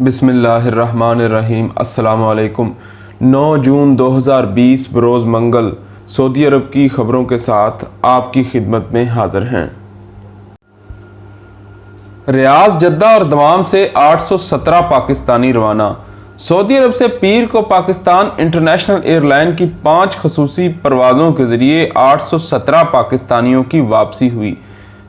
बिस्मिल्लाहिर्रहमानिर्रहीम। अस्सलाम वालेकुम। 9 जून 2020 बरोज़ मंगल सऊदी अरब की ख़बरों के साथ आपकी खिदमत में हाज़िर हैं। रियाद, जद्दा और दमाम से 817 पाकिस्तानी रवाना। सऊदी अरब से पीर को पाकिस्तान इंटरनेशनल एयरलाइन की 5 खसूसी परवाज़ों के ज़रिए 817 पाकिस्तानियों की वापसी हुई।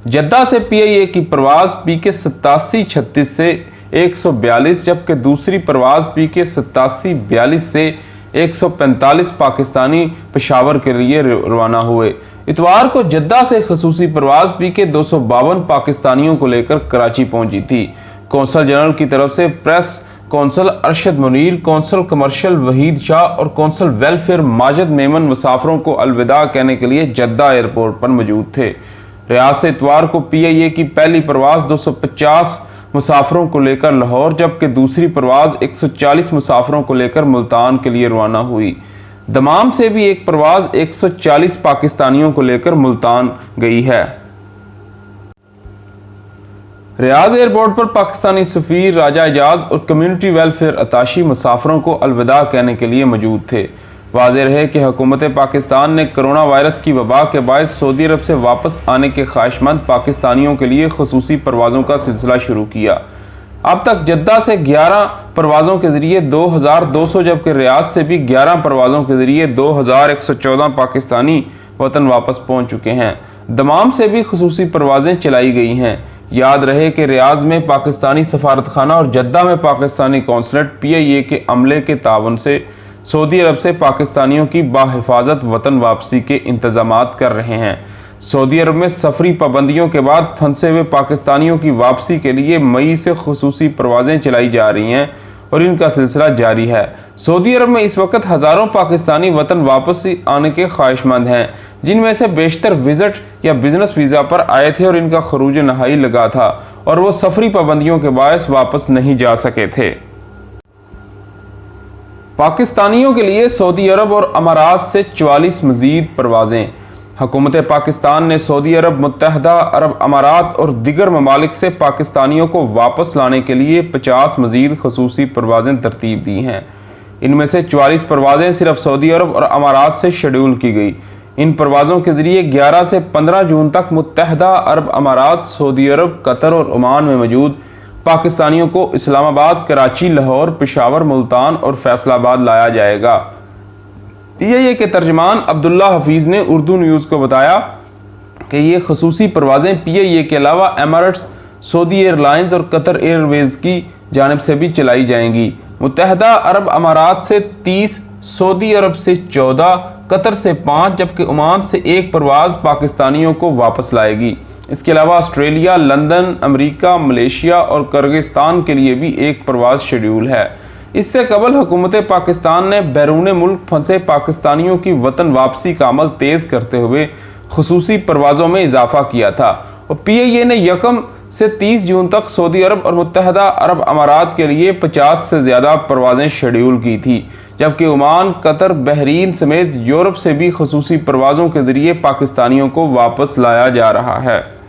जद्दा से PIA की परवाज़ PK 8736 से 142, जबकि दूसरी परवाज़ PK 8742 से 145 पाकिस्तानी पेशावर के लिए रवाना हुए। इतवार को जद्दा से खसूसी परवाज़ PK 252 पाकिस्तानियों को लेकर कराची पहुंची थी। कौंसल जनरल की तरफ से press consul Arshad Munir, consul commercial Waheed Shah और कौंसल वेलफेयर माजिद मेमन मुसाफरों को अलविदा कहने के लिए जद्दा एयरपोर्ट पर मौजूद थे। रियाद से इतवार को PIA की पहली परवाज़ 250 मुसाफरों को लेकर लाहौर, जबकि दूसरी परवाज़ 140 मुसाफरों को लेकर मुल्तान के लिए रवाना हुई। दमाम से भी एक परवाज़ 140 पाकिस्तानियों को लेकर मुल्तान गई है। रियाद एयरपोर्ट पर पाकिस्तानी सफ़ीर राजा एजाज और कम्युनिटी वेलफेयर अताशी मुसाफरों को अलविदा कहने के लिए मौजूद थे। वाज़ेह रहे कि हुकूमत पाकिस्तान ने कोरोना वायरस की वबा के बायस सऊदी अरब से वापस आने के ख्वाहिशमंद पाकिस्तानियों के लिए खसूसी परवाज़ों का सिलसिला शुरू किया। अब तक जद्दा से 11 परवाज़ों के ज़रिए 2200, जबकि रियाद से भी 11 परवाज़ों के ज़रिए 2114 पाकिस्तानी वतन वापस पहुँच चुके हैं। दमाम से भी खसूसी परवाज़ें चलाई गई हैं। याद रहे कि रियाद में पाकिस्तानी सफारतखाना और जद्दा में पाकिस्तानी कौंसलेट PIA के अमले के तावन से सऊदी अरब से पाकिस्तानियों की बाहिफाजत वतन वापसी के इंतजामात कर रहे हैं। सऊदी अरब में सफरी पाबंदियों के बाद फंसे हुए पाकिस्तानियों की वापसी के लिए मई से खसूसी परवाज़ें चलाई जा रही हैं और इनका सिलसिला जारी है। सऊदी अरब में इस वक्त हज़ारों पाकिस्तानी वतन वापस आने के ख्वाहिशमंद हैं, जिनमें से बेशतर विज़िट या बिजनेस वीज़ा पर आए थे और इनका खरूज नहाई लगा था और वो सफरी पाबंदियों के बायस वापस नहीं जा सके थे। पाकिस्तानियों के लिए सऊदी अरब और अमारात से 44 मज़ीद परवाज़ें। हुकूमत पाकिस्तान ने सऊदी अरब, मुत्तहदा अरब अमारात और दिगर ममालिक से पाकिस्तानियों को वापस लाने के लिए 50 मज़ीद खसूसी परवाज़ें तरतीब दी हैं। इनमें से 44 परवाज़ें सिर्फ सऊदी अरब और अमारात से शेड्यूल की गई। इन परवाज़ों के ज़रिए 11 से 15 जून तक मुत्तहदा अरब अमारात, सऊदी अरब, कतर और ओमान में मौजूद पाकिस्तानियों को इस्लामाबाद, कराची, लाहौर, पेशावर, मुल्तान और फैसलाबाद लाया जाएगा। PIA के तर्जमान अब्दुल्ला हफीज़ ने उर्दू न्यूज़ को बताया कि ये खसूसी परवाज़ें PIA के अलावा एमिरेट्स, सऊदी एयरलाइंस और कतर एयरवेज़ की जानिब से भी चलाई जाएंगी। मुत्तहदा अरब अमारात से 30, सऊदी अरब से 14, कतर से 5, जबकि ओमान से 1 परवाज़ पाकिस्तानियों को वापस लाएगी। इसके अलावा ऑस्ट्रेलिया, लंदन, अमेरिका, मलेशिया और किर्गिस्तान के लिए भी 1 परवाज़ शेड्यूल है। इससे कबल हुकूमत पाकिस्तान ने बैरून मुल्क फंसे पाकिस्तानियों की वतन वापसी का अमल तेज़ करते हुए खसूसी परवाज़ों में इजाफा किया था और PIA ने 1 से 30 जून तक सऊदी अरब और मुत्तहदा अरब अमारात के लिए 50 से ज़्यादा परवाज़ें शेड्यूल की थी, जबकि ओमान, कतर, बहरीन समेत यूरोप से भी खसूसी परवाज़ों के ज़रिए पाकिस्तानियों को वापस लाया जा रहा है।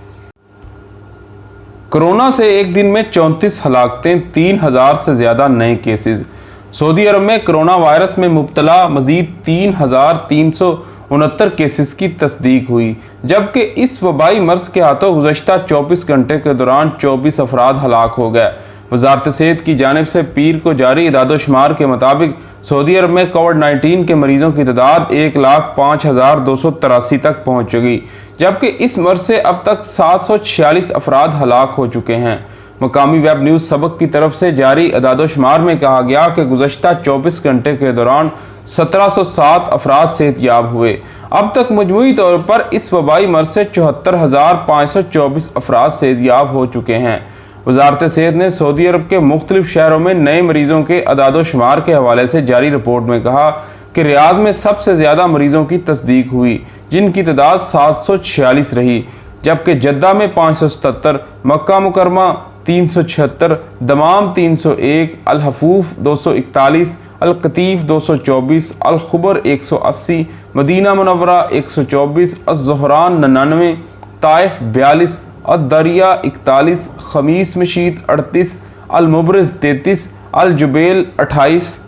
कोरोना से एक दिन में 34 हलाकतें, 3000 से ज़्यादा नए केसेस। सऊदी अरब में कोरोना वायरस में मुब्तला मज़ीद 3369 केसेस की तस्दीक हुई, जबकि इस वबाई मर्ज के हाथों गुज़श्ता 24 घंटे के दौरान 24 अफराद हलाक हो गए। वज़ारत सेहत की जानिब से पीर को जारी इदादोशुमार के मुताबिक सऊदी अरब में कोविड-19 के मरीजों की तादाद 1,05,283 तक पहुँच चुकी, जबकि इस मर्ज से अब तक 746 अफराद हलाक हो चुके हैं। मकामी वेब न्यूज़ सबक की तरफ से जारी इदादोशुमार में कहा गया कि गुज़श्ता 24 घंटे के दौरान 1707 अफराद सेहतयाब हुए। अब तक मजमूई तौर पर इस वबाई मर्ज से 74,524 अफराद सेहतयाब हो चुके हैं। वज़ारत सेहत ने सऊदी अरब के मुख्तलिफ शहरों में नए मरीजों के अदादोशुमार के हवाले से जारी रिपोर्ट में कहा कि रियाद में सबसे ज़्यादा मरीजों की तस्दीक हुई, जिनकी तादाद 746 रही, जबकि जद्दा में 577, मक्का मुकरमा 376, दमाम 301, अल हफूफ 241, अल कतीफ 224, अल खुबर 180, मदीना मुनव्वरा 124, अज़-ज़ुहरान 99, ताइफ 42, अद-दरिया 41, खमीस मशीद 38, अल-मुबरिज़ 33, अल-जुबैल 28।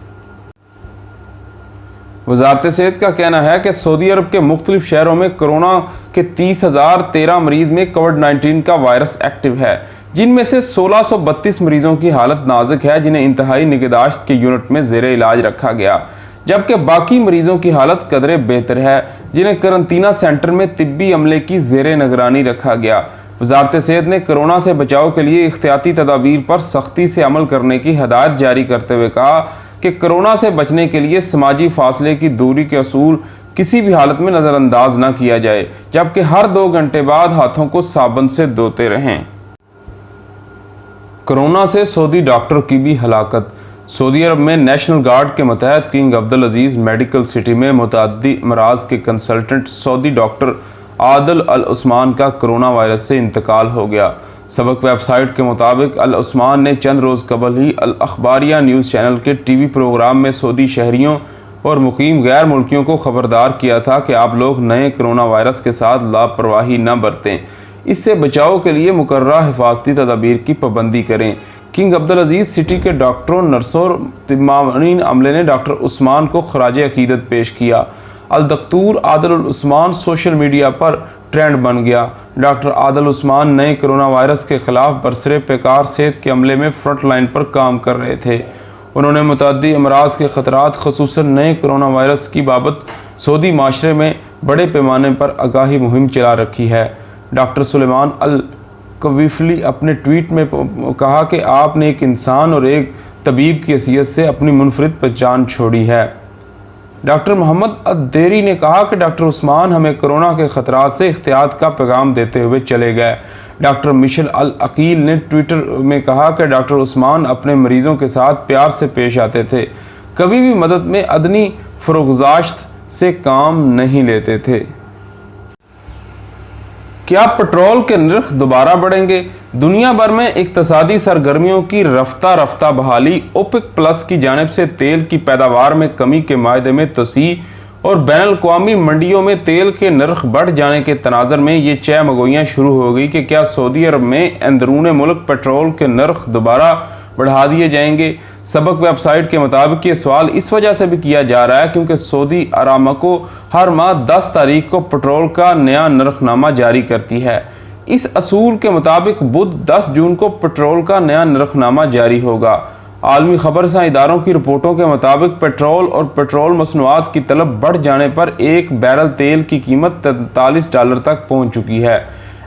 वजारत सेहत का कहना है कि सऊदी अरब के मुख्तलिफ शहरों में कोरोना के 30,013 मरीज में कोविड-19 का वायरस एक्टिव है, जिनमें से 1632 मरीजों की हालत नाजुक है, जिन्हें इंतहाई निगहदाश्त के यूनिट में ज़ेरे इलाज रखा गया, जबकि बाकी मरीजों की हालत कदरे बेहतर है, जिन्हें करंतना सेंटर में तिब्बी अमले की ज़ेरे निगरानी रखा गया। वजारत सेहत ने कोरोना से बचाव के लिए एहतियाती तदाबीर पर सख्ती से अमल करने की हदायत जारी करते हुए कहा कि कोरोना से बचने के लिए समाजी फासले की दूरी के असूल किसी भी हालत में नज़रअंदाज न किया जाए, जबकि हर 2 घंटे बाद हाथों को साबुन से धोते रहें। कोरोना से सऊदी डॉक्टर की भी हलाकत। सऊदी अरब में नेशनल गार्ड के मतहत किंग अब्दुल अजीज़ मेडिकल सिटी में मुतअद्दी अमराज के कंसल्टेंट सऊदी डॉक्टर आदिल अल उस्मान का कोरोना वायरस से इंतकाल हो गया। सबक वेबसाइट के मुताबिक अल उस्मान ने चंद रोज़ कबल ही अल अखबारिया न्यूज़ चैनल के टीवी प्रोग्राम में सऊदी शहरियों और मुकीम गैर मुल्कियों को खबरदार किया था कि आप लोग नए कोरोना वायरस के साथ लापरवाही न बरतें, इससे बचाव के लिए मुकर्ररा हिफाजती तदाबीर की पाबंदी करें। किंग अब्दुल अजीज़ सिटी के डॉक्टरों, नर्सों और तिमामीन अमले ने डॉक्टर उस्मान को खराज अकीदत पेश किया। अल दक्तूर आदिल उस्मान सोशल मीडिया पर ट्रेंड बन गया। डॉक्टर आदिल उस्मान नए कोरोना वायरस के खिलाफ बरसरे पेकार सेहत के अमले में फ्रंट लाइन पर काम कर रहे थे। उन्होंने मुतअद्दी अमराज के ख़तरात ख़ुसूसन नए कोरोना वायरस की बाबत सऊदी माशरे में बड़े पैमाने पर आगाही मुहिम चला रखी है। डॉक्टर सुलेमान अल कवीफली अपने ट्वीट में कहा कि आपने एक इंसान और एक तबीब की हैसियत से अपनी मुनफरिद पहचान छोड़ी है। डॉक्टर मोहम्मद अद्देरी ने कहा कि डॉक्टर उस्मान हमें कोरोना के ख़तरात से एहतियात का पैगाम देते हुए चले गए। डॉक्टर मिशेल अल अकील ने ट्विटर में कहा कि डॉक्टर उस्मान अपने मरीज़ों के साथ प्यार से पेश आते थे, कभी भी मदद में अदनी फरोगजाश्त से काम नहीं लेते थे। क्या पेट्रोल के नर्ख दोबारा बढ़ेंगे? दुनिया भर में इक्तसादी सरगर्मियों की रफ्ता रफ्ता बहाली, ओपेक प्लस की जानिब से तेल की पैदावार में कमी के मायदे में तोसी और बैनुल-अक़वामी मंडियों में तेल के नर्ख बढ़ जाने के तनाज़र में ये चहमगोइयाँ शुरू हो गई कि क्या सऊदी अरब में अंदरूने मुल्क पेट्रोल के नर्ख दोबारा बढ़ा दिए जाएंगे। सबक वेबसाइट के मुताबिक ये सवाल इस वजह से भी किया जा रहा है क्योंकि सऊदी अरामको हर माह 10 तारीख को पेट्रोल का नया नरखनामा जारी करती है। इस असूल के मुताबिक बुध 10 जून को पेट्रोल का नया नरखनामा जारी होगा। आलमी खबरसां इदारों की रिपोर्टों के मुताबिक पेट्रोल और पेट्रोल मसनूआत की तलब बढ़ जाने पर एक बैरल तेल की कीमत $43 तक पहुंच चुकी है।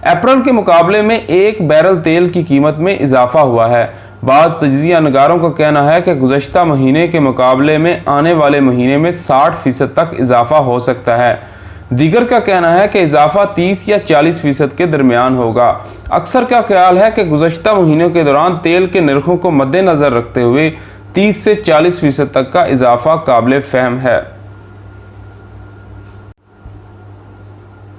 अप्रैल के मुकाबले में एक बैरल तेल की कीमत में इजाफा हुआ है। बाद तजिया नगारों का कहना है कि गुज़श्ता महीने के मुकाबले में आने वाले महीने में 60% तक इजाफा हो सकता है। दीगर का कहना है कि इजाफा 30 या 40% के दरमियान होगा। अक्सर का ख्याल है कि गुज़श्ता महीनों के दौरान तेल के नरखों को मद्देनज़र रखते हुए 30 से 40% तक का इजाफा काबिल फ़हम है।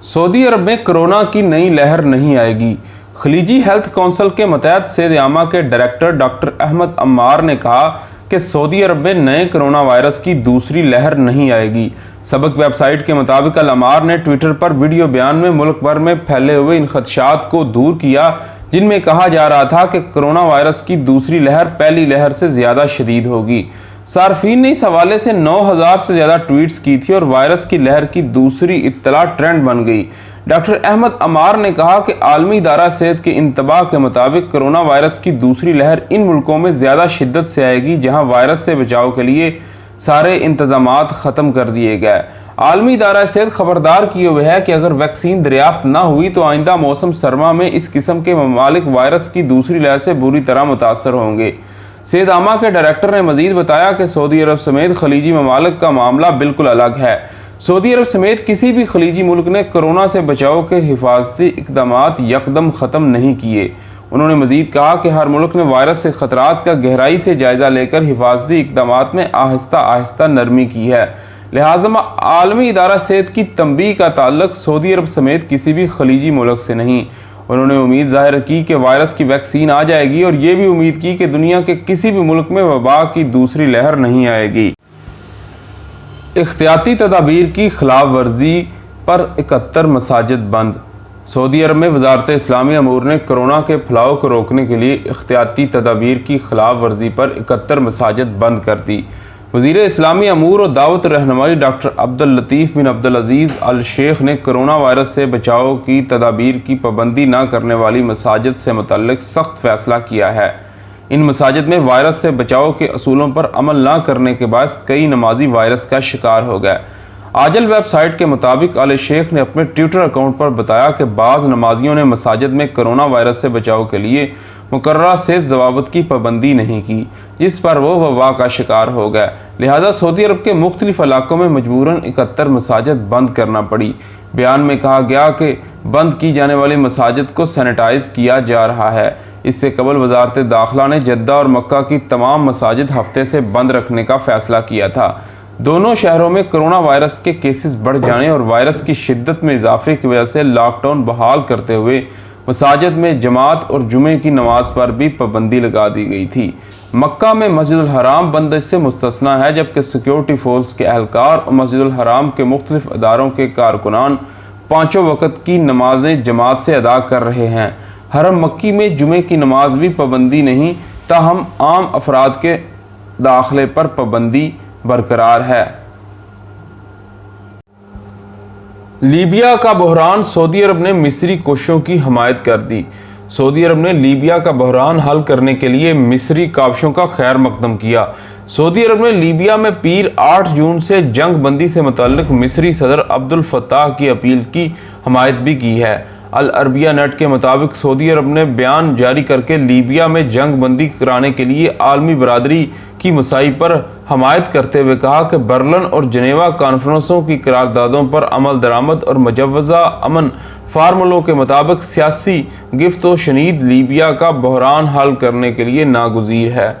सऊदी अरब में कोरोना की नई लहर नहीं आएगी। खलीजी हेल्थ काउंसिल के मतहत सेहत-ए-आमा के डायरेक्टर डॉक्टर अहमद अम्मार ने कहा कि सऊदी अरब में नए कोरोना वायरस की दूसरी लहर नहीं आएगी। सबक वेबसाइट के मुताबिक अल-अम्मार ने ट्विटर पर वीडियो बयान में मुल्क भर में फैले हुए इन खदशात को दूर किया, जिनमें कहा जा रहा था कि कोरोना वायरस की दूसरी लहर पहली लहर से ज़्यादा शदीद होगी। सार्फिन ने इस हवाले से 9000 से ज़्यादा ट्वीट्स की थी और वायरस की लहर की दूसरी इत्तला ट्रेंड बन गई। डॉक्टर अहमद अमार ने कहा कि आलमी इदारा सेहत के इंतबाह के मुताबिक कोरोना वायरस की दूसरी लहर इन मुल्कों में ज़्यादा शिद्दत से आएगी जहां वायरस से बचाव के लिए सारे इंतजामात ख़त्म कर दिए गए। आलमी इदारा सेहत खबरदार किए हुए है कि अगर वैक्सीन दरियाफ्त ना हुई तो आइंदा मौसम सरमा में इस किस्म के ममालिक वायरस की दूसरी लहर से बुरी तरह मुतासर होंगे। सेहत-ए-आमा के डायरेक्टर ने मजीद बताया कि सऊदी अरब समेत खलीजी ममालिक का मामला बिल्कुल अलग है। सऊदी अरब समेत किसी भी खलीजी मुल्क ने कोरोना से बचाव के हिफाजती इक़दामात यकदम ख़त्म नहीं किए। उन्होंने मजीद कहा कि हर मुल्क ने वायरस से ख़तरात का गहराई से जायज़ा लेकर हिफाजती इक़दामात में आहिस्ता आहिस्ता नरमी की है। लिहाजा आलमी इदारा सेहत की तंबीह का ताल्लुक सऊदी अरब समेत किसी भी खलीजी मुल्क से नहीं। उन्होंने उम्मीद ज़ाहिर की कि वायरस की वैक्सीन आ जाएगी और ये भी उम्मीद की कि दुनिया के किसी भी मुल्क में वबा की दूसरी लहर नहीं आएगी। इख्तियाती तदाबीर की खिलाफ वर्जी पर 71 मसाजिद बंद। سعودی عرب میں وزارت اسلامی امور نے کورونا کے پھیلاؤ کو روکنے کے لیے احتیاطی تدابیر کی خلاف ورزی پر 71 مساجد بند کر دی۔ وزیر اسلامی امور اور دعوت رہنمائی ڈاکٹر عبداللطیف بن عبدالعزیز الشیخ نے کورونا وائرس سے بچاؤ کی تدابیر کی پابندی نہ کرنے والی مساجد سے متعلق سخت فیصلہ کیا ہے۔ ان مساجد میں وائرس سے بچاؤ کے اصولوں پر عمل نہ کرنے کے باعث کئی نمازی وائرس کا شکار ہو گئے۔ آجل ویب سائٹ کے مطابق آل شیخ نے اپنے ٹویٹر اکاؤنٹ پر بتایا کہ بعض نمازیوں نے مساجد میں کورونا وائرس سے بچاؤ کے لیے مقررہ صحت ضوابط کی پابندی نہیں کی، جس پر وہ وبا کا شکار ہو گئے، لہذا سعودی عرب کے مختلف علاقوں میں مجبوراً 71 مساجد بند کرنا پڑی۔ بیان میں کہا گیا کہ بند کی جانے والی مساجد کو سینیٹائز کیا جا رہا ہے۔ اس سے قبل وزارت داخلہ نے جدہ اور مکہ کی تمام مساجد ہفتے سے بند رکھنے کا فیصلہ کیا تھا۔ دونوں شہروں میں کورونا وائرس کے کیسز بڑھ جانے اور وائرس کی شدت میں اضافے کی وجہ سے لاک ڈاؤن بحال کرتے ہوئے مساجد میں جماعت اور جمعے کی نماز پر بھی پابندی لگا دی گئی تھی۔ مکہ میں مسجد الحرام بندش سے مستثنیٰ ہے، جبکہ سیکیورٹی فورس کے اہلکار اور مسجد الحرام کے مختلف اداروں کے کارکنان پانچوں وقت کی نمازیں جماعت سے ادا کر رہے ہیں۔ حرم مکی میں جمعے کی نماز بھی پابندی نہیں، تاہم عام افراد کے داخلے پر پابندی برقرار ہے۔ لیبیا کا بحران، سعودی عرب نے مصری کوششوں کی حمایت کر دی۔ سعودی عرب نے لیبیا کا بحران حل کرنے کے لیے مصری کاوشوں کا خیر مقدم کیا۔ سعودی عرب نے لیبیا میں پیر 8 جون سے جنگ بندی سے متعلق مصری صدر عبد الفتاح کی اپیل کی حمایت بھی کی ہے۔ العربیہ نیٹ کے مطابق سعودی عرب نے بیان جاری کر کے لیبیا میں جنگ بندی کرانے کے لیے عالمی برادری کی مساعی پر حمایت کرتے ہوئے کہا کہ برلن اور جنیوا کانفرنسوں کی قراردادوں پر عمل درآمد اور مجوزہ امن فارمولوں کے مطابق سیاسی گفت و شنید لیبیا کا بحران حل کرنے کے لیے ناگزیر ہے۔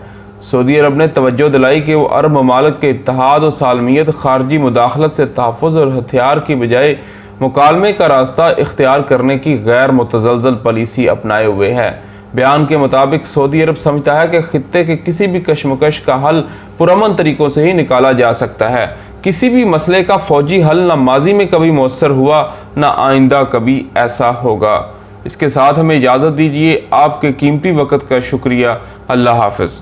سعودی عرب نے توجہ دلائی کہ وہ عرب ممالک کے اتحاد و سالمیت، خارجی مداخلت سے تحفظ اور ہتھیار کی بجائے مکالمے کا راستہ اختیار کرنے کی غیر متزلزل پالیسی اپنائے ہوئے ہے۔ بیان کے مطابق سعودی عرب سمجھتا ہے کہ خطے کے کسی بھی کشمکش کا حل پرامن طریقوں سے ہی نکالا جا سکتا ہے۔ کسی بھی مسئلے کا فوجی حل نہ ماضی میں کبھی مؤثر ہوا، نہ آئندہ کبھی ایسا ہوگا۔ اس کے ساتھ ہمیں اجازت دیجیے۔ آپ کے قیمتی وقت کا شکریہ۔ اللہ حافظ۔